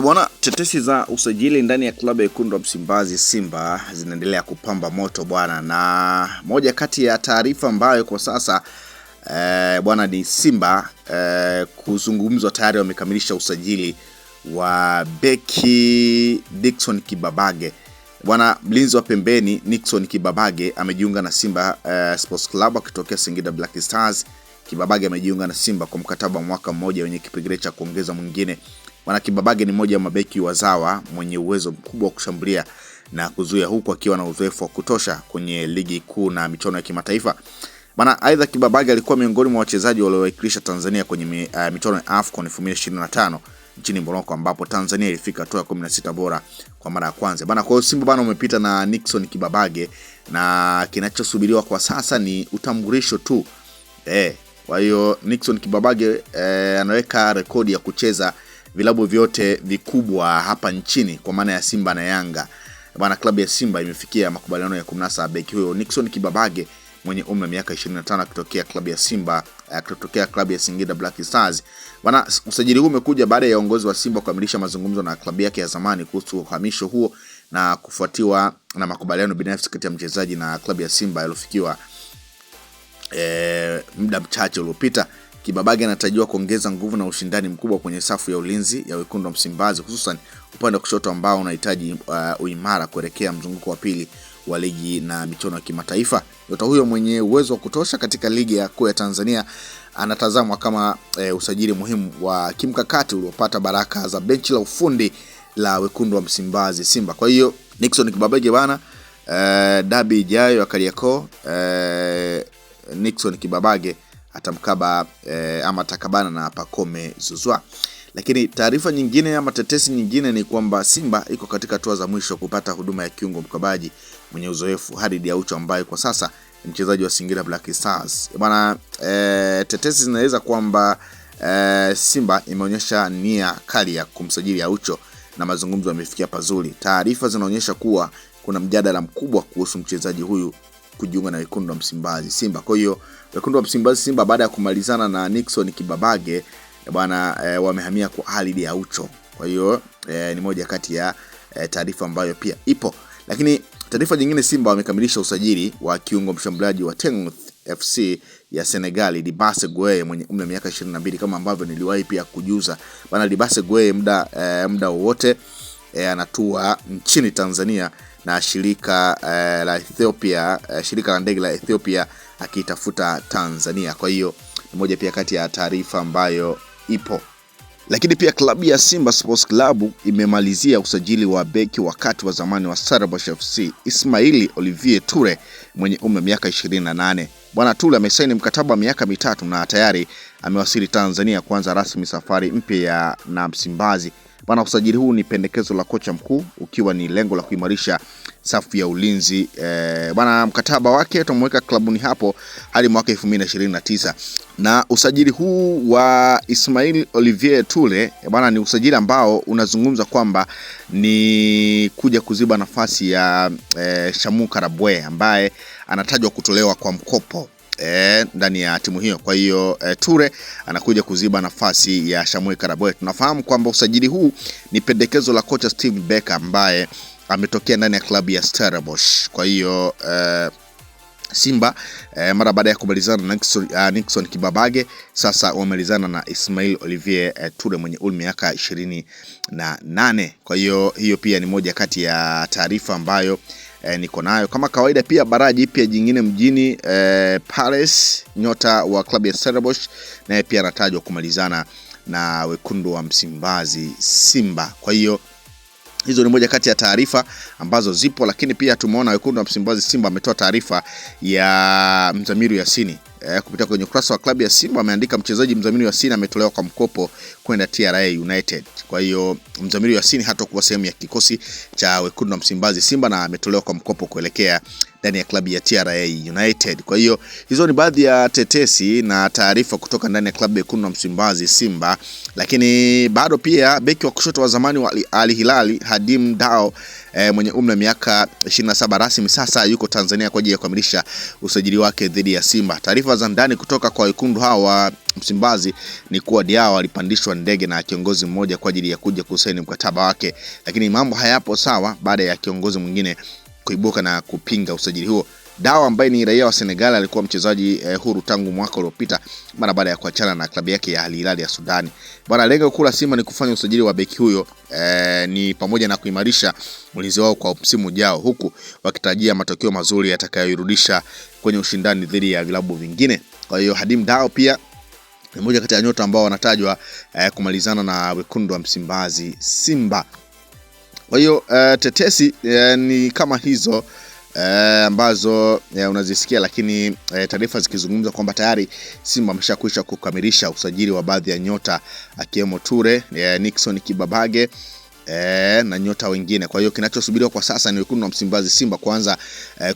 Bwana, tetesi za usajili ndani ya klabu ya Wekundu wa Msimbazi Simba zinaendelea kupamba moto bwana, na moja kati ya taarifa ambayo kwa sasa bwana ni Simba kuzungumzwa tayari wamekamilisha usajili wa beki Dickson Kibabage. Bwana, mlinzi wa pembeni Dickson Kibabage amejiunga na Simba Sports Club akitokea Singida Black Stars. Kibabage amejiunga na Simba kwa mkataba wa mwaka mmoja wenye kipengele cha kuongeza mwingine. Bwana, Kibabage ni mmoja wa mabeki wazawa mwenye uwezo mkubwa wa kushambulia na kuzuia, huku akiwa na uzoefu wa kutosha kwenye ligi kuu na michuano ya kimataifa. Bwana, aidha Kibabage alikuwa miongoni mwa wachezaji waliowakilisha Tanzania kwenye michuano ya AFCON 2025 nchini Morocco, ambapo Tanzania ilifika hatua ya 16 bora kwa mara ya kwanza. Bwana, kwa hiyo Simba bwana umepita na Dickson Kibabage, na kinachosubiriwa kwa sasa ni utambulisho tu. Kwa hiyo Dickson Kibabage anaweka rekodi ya kucheza vilabu vyote vikubwa hapa nchini kwa maana ya Simba na Yanga. Bwana, klabu ya Simba imefikia makubaliano ya kumnasa beki huyo Dickson Kibabage mwenye umri wa miaka 25 kutokea klabu ya Simba, kutokea klabu ya Singida Black Stars. Bwana, usajili huu umekuja baada ya uongozi wa Simba kukamilisha mazungumzo na klabu yake ya zamani kuhusu uhamisho huo na kufuatiwa na makubaliano binafsi kati ya mchezaji na klabu ya Simba yaliyofikiwa muda mchache uliopita. Kibabage anatarajiwa kuongeza nguvu na ushindani mkubwa kwenye safu ya ulinzi ya Wekundu wa Msimbazi, hususan upande wa kushoto ambao unahitaji uimara kuelekea mzunguko wa pili wa ligi na michuano ya kimataifa. Nyota huyo mwenye uwezo wa kutosha katika ligi ya kuu ya Tanzania anatazamwa kama usajili muhimu wa kimkakati uliopata baraka za benchi la ufundi la Wekundu wa Msimbazi Simba. Kwa hiyo Dickson Kibabage bana, dabi ijayo ya Kariakoo, Dickson Kibabage atamkaba ama atakabana na Pacome Zouzoua. Lakini taarifa nyingine ama tetesi nyingine ni kwamba Simba iko katika hatua za mwisho kupata huduma ya kiungo mkabaji mwenye uzoefu Khalid Aucho, ambaye kwa sasa ni mchezaji wa Singida Black Stars. Bwana, tetesi zinaweza kwamba Simba imeonyesha nia kali ya kumsajili Aucho na mazungumzo yamefikia pazuri. Taarifa zinaonyesha kuwa kuna mjadala mkubwa kuhusu mchezaji huyu kujiunga na Wekundu wa Msimbazi Simba. Kwa hiyo Wekundu wa Msimbazi Simba baada ya kumalizana na Dickson Kibabage bwana, wamehamia kwa Khalid Aucho. Kwa hiyo ni moja kati ya taarifa ambayo pia ipo. Lakini taarifa nyingine, Simba wamekamilisha usajili wa kiungo mshambuliaji wa Teungueth FC ya Senegal, Dibasse Gueye mwenye umri wa miaka 22, kama ambavyo niliwahi pia kujuza. Bwana, Dibasse Gueye muda wowote anatua nchini Tanzania na shirika la Ethiopia, shirika la ndege la Ethiopia akitafuta Tanzania. Kwa hiyo ni moja pia kati ya taarifa ambayo ipo. Lakini pia klabu ya Simba Sports Club imemalizia usajili wa beki wakati wa zamani wa Stellenbosch FC Ismail Olivier Toure mwenye umri wa miaka 28. Bwana, Toure amesaini mkataba wa miaka 3 na tayari amewasili Tanzania kuanza rasmi safari mpya na Msimbazi. Bwana, usajili huu ni pendekezo la kocha mkuu ukiwa ni lengo la kuimarisha safu ya ulinzi. Bwana, mkataba wake utamweka klabuni hapo hadi mwaka 2029. Na usajili huu wa Ismail Olivier Toure bwana, ni usajili ambao unazungumza kwamba ni kuja kuziba nafasi ya Shamu Karabwe ambaye anatajwa kutolewa kwa mkopo ndani ya timu hiyo. Kwa hiyo Toure anakuja kuziba nafasi ya Shamu Karabwe. Tunafahamu kwamba usajili huu ni pendekezo la kocha Steve Becker ambaye ametokea ndani ya klabu ya Stellenbosch. Kwa hiyo Simba mara baada ya kumalizana na Dickson Kibabage sasa wamalizana na Ismail Olivier Toure mwenye umri miaka 28. Kwa hiyo pia ni moja kati ya taarifa ambayo niko nayo. Kama kawaida pia baraji pia jingine mjini, Paris, nyota wa klabu ya Stellenbosch, naye pia anatajwa kumalizana na Wekundu wa Msimbazi Simba. Kwa hiyo hizo ni moja kati ya taarifa ambazo zipo. Lakini pia tumeona Wekundu wa Msimbazi Simba ametoa taarifa ya Mzamiru Yasini kupitia kwenye ukurasa wa klabu ya Simba. Ameandika mchezaji Mzamiru Yasini ametolewa kwa mkopo kwenda TRA United. Kwa hiyo Mzamiru Yasini hatakuwa sehemu ya kikosi cha Wekundu wa Msimbazi Simba na ametolewa kwa mkopo kuelekea ndani ya klabu ya TRA United. Kwa hiyo hizo ni baadhi ya tetesi na taarifa kutoka ndani ya klabu ya Wekundu wa Msimbazi Simba, lakini bado pia beki wa kushoto wa zamani wa Al Hilal Hadim Dao mwenye umri wa miaka 27 rasmi sasa yuko Tanzania kwa ajili ya kukamilisha usajili wake dhidi ya Simba. Taarifa za ndani kutoka kwa wekundu hao wa Msimbazi ni kuwa Diao alipandishwa ndege na kiongozi mmoja kwa ajili ya kuja kusaini mkataba wake, lakini mambo hayapo sawa baada ya kiongozi mwingine kuibuka na kupinga usajili huo. Dao ambaye ni raia wa Senegal alikuwa mchezaji huru tangu mwaka uliopita mara baada ya kuachana na klabu yake ya Al Hilal ya Sudani. Bwana, lengo kuu la Simba ni kufanya usajili wa beki huyo ni pamoja na kuimarisha ulinzi wao kwa msimu ujao, huku wakitarajia matokeo mazuri yatakayoirudisha kwenye ushindani dhidi ya vilabu vingine. Kwa hiyo Hadim Dao pia ni mmoja kati ya nyota ambao wanatajwa kumalizana na wekundu wa Msimbazi Simba. Kwa hiyo tetesi ni kama hizo ambazo unazisikia, lakini taarifa zikizungumza kwamba tayari Simba ameshakwisha kukamilisha usajili wa baadhi ya nyota akiwemo Ture, Nixon Kibabage na nyota wengine. Kwa hiyo kinachosubiriwa kwa sasa ni wekundu wa Msimbazi Simba kwanza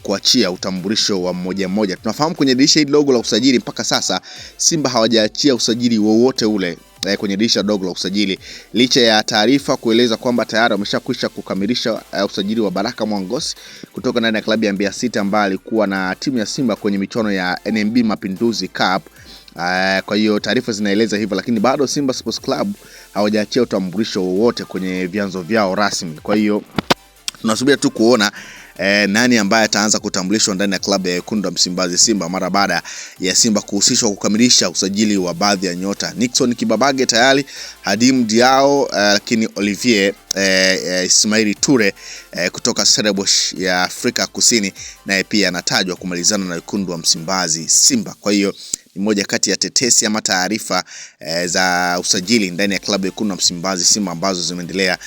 kuachia utambulisho wa mmoja mmoja. Tunafahamu kwenye dirisha hili dogo la usajili mpaka sasa Simba hawajaachia usajili wowote ule kwenye dirisha dogo la usajili, licha ya taarifa kueleza kwamba tayari wameshakwisha kukamilisha usajili wa Baraka Mwangosi kutoka ndani ya klabu ya Mbeya City ambaye alikuwa na timu ya Simba kwenye michuano ya NMB Mapinduzi Cup. Kwa hiyo taarifa zinaeleza hivyo, lakini bado Simba Sports Club hawajaachia utambulisho wowote kwenye vyanzo vyao rasmi. Kwa hiyo tunasubiri tu kuona nani ambaye ataanza kutambulishwa ndani ya klabu ya wekundu wa Msimbazi Simba mara baada ya Simba kuhusishwa kukamilisha usajili wa baadhi ya nyota. Nixon Kibabage tayari, Hadim Diao, lakini Olivier Ismail Ture kutoka Stellenbosch ya Afrika Kusini naye pia anatajwa kumalizana na wekundu wa Msimbazi Simba. Kwa hiyo ni moja kati ya tetesi ama taarifa za usajili ndani ya klabu ya wekundu wa Msimbazi Simba ambazo zimeendelea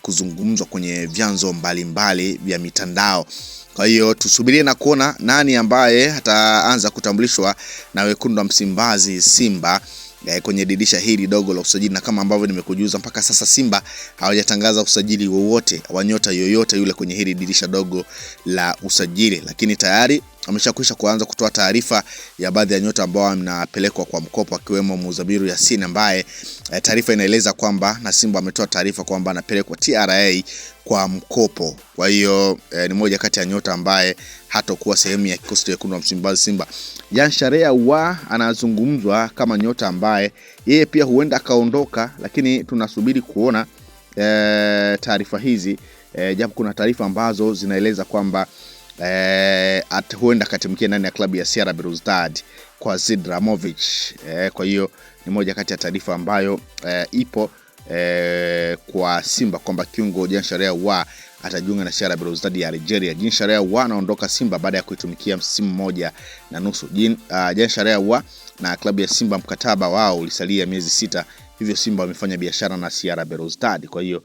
kuzungumzwa kwenye vyanzo mbalimbali vya mitandao. Kwa hiyo tusubirie na kuona nani ambaye ataanza kutambulishwa na wekundu wa Msimbazi Simba kwenye dirisha hili dogo la usajili, na kama ambavyo nimekujuza mpaka sasa Simba hawajatangaza usajili wowote wa nyota yoyote yule kwenye hili dirisha dogo la usajili, lakini tayari ameshakwisha kuanza kutoa taarifa ya baadhi ya nyota ambao wanapelekwa kwa mkopo akiwemo Muzabiru Yasin ambaye taarifa inaeleza kwamba na Simba ametoa taarifa kwamba anapelekwa TRA kwa mkopo. Kwa hiyo ni moja kati ya nyota ambaye hatakuwa sehemu ya kikosi cha wekundu wa Msimbazi Simba. Jean Sharea wa anazungumzwa kama nyota ambaye yeye pia huenda akaondoka, lakini tunasubiri kuona taarifa hizi, japo kuna taarifa ambazo zinaeleza kwamba huenda katimkia ndani ya klabu ya CR Belouizdad kwa Zidramovic. Kwa hiyo ni moja kati ya taarifa ambayo ipo kwa Simba kwamba kiungo Jean Sharea wa atajiunga na CR Belouizdad ya Algeria. Jean Sharea wa anaondoka Simba baada ya kuitumikia msimu 1.5. Jean Sharea wa na klabu ya Simba mkataba wao ulisalia miezi 6, hivyo Simba wamefanya biashara na CR Belouizdad. Kwa hiyo